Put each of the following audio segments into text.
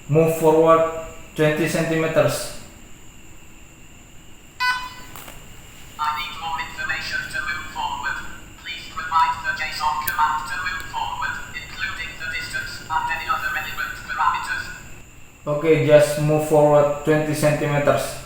Move forward 20 centimeters. I need more information to move forward. Please provide the JSON command to move forward, including the distance and any other relevant parameters. Okay, just move forward 20 centimeters.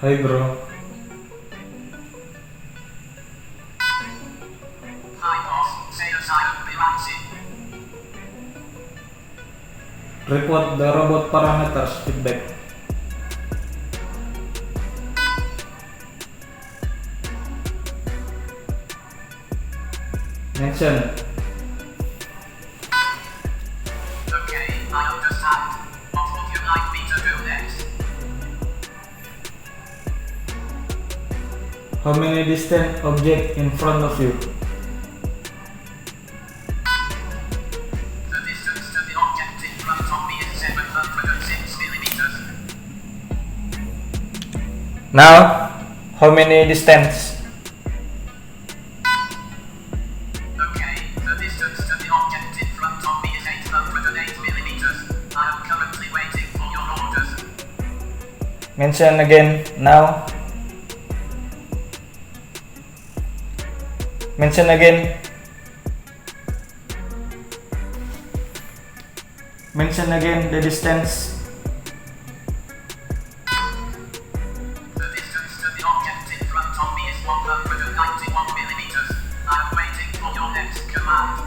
Hi bro. Hi boss, say as I am relaxing. Report the robot parameters feedback. Mention. Okay, I understand. What would you like me to do next? How many distant objects in front of you? The distance to the object in front of me is 706 millimeters. Now, how many distance? Okay, the distance to the object in front of me is 808 millimeters. I am currently waiting for your orders. Mention again now. Mention again. Mention again the distance. The distance to the object in front of me is 191 millimeters. I am waiting for your next command.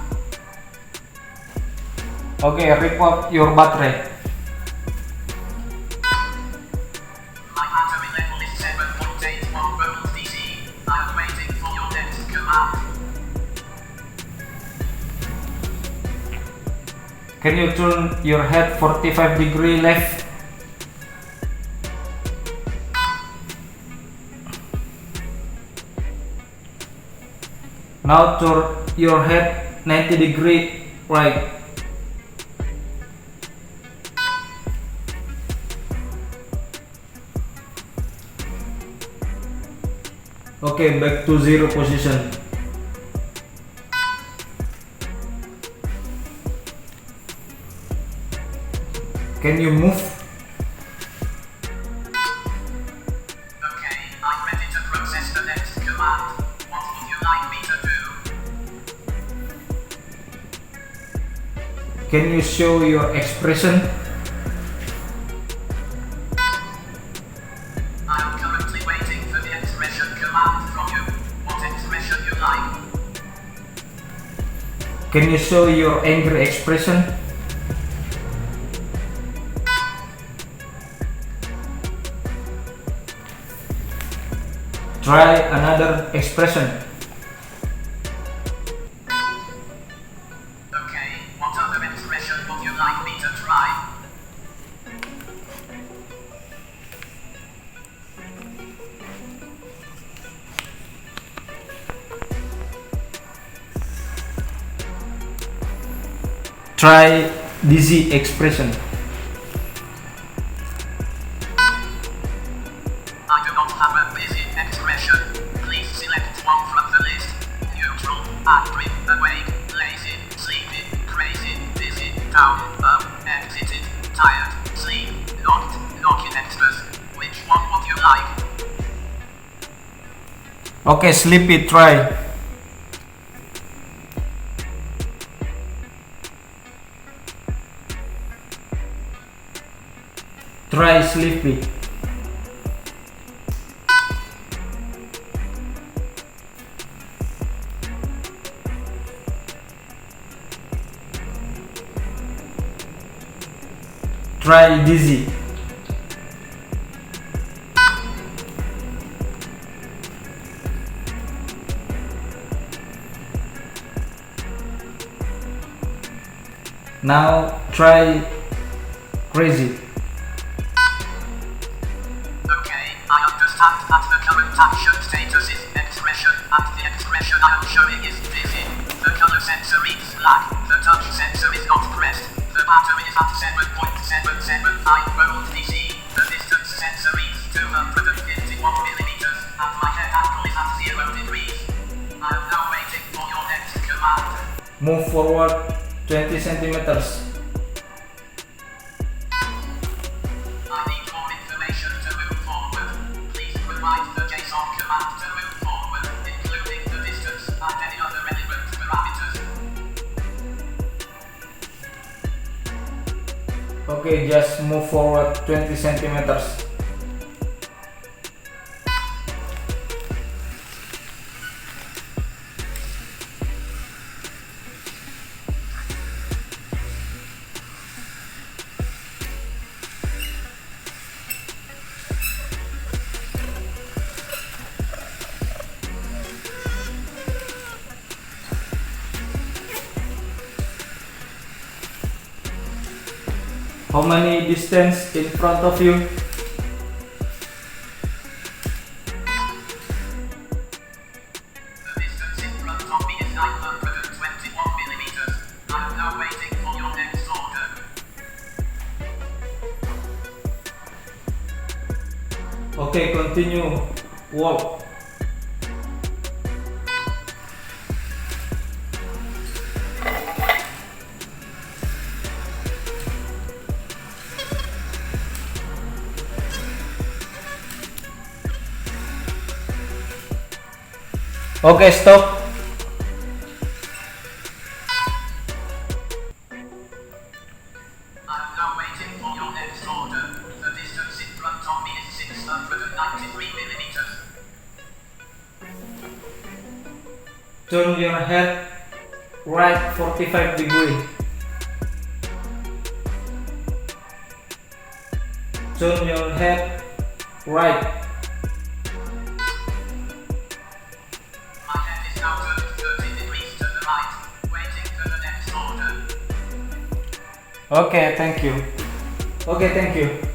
Okay, report your battery. My battery level is 7.81 volts DC. I am waiting for your next command. Can you turn your head 45 degree left? Now turn your head 90 degree right. Okay, back to zero position. Can you move? Okay, I'm ready to process the next command. What would you like me to do? Can you show your expression? I am currently waiting for the expression command from you. What expression you like? Can you show your angry expression? Try another expression. Okay, what other expression would you like me to try? Try dizzy expression. I do not have a busy expression. Please select one from the list. Neutral, angry, awake, lazy, sleepy, crazy, busy, down, up, exited, tired, sleep, locked, locking extras. Which one would you like? Okay, sleepy, try. Try sleepy. Try dizzy. Now try crazy. Okay, I understand that the current action status is expression, and the expression I am showing is busy. The color sensor reads black, the touch sensor is not pressed, the battery is at 7.775 volt DC, the distance sensor reads 251 millimeters, and my head angle is at 0 degrees. I am now waiting for your next command. Move forward 20 centimeters. I need more information to move forward. Please provide the JSON command to move forward, including the distance and any other relevant parameters. Okay, just move forward 20 centimeters. How many distance in front of you? The distance in front of me is 921 millimeters. I am now waiting for your next order. Okay, continue. Walk. Okay, stop. I am now waiting for your next order. The distance in front of me is 693 millimeters. Turn your head right 45 degree. Turn your head right. My head is now turned 30 degrees to the right, waiting for the next order. Okay, thank you. Okay, thank you.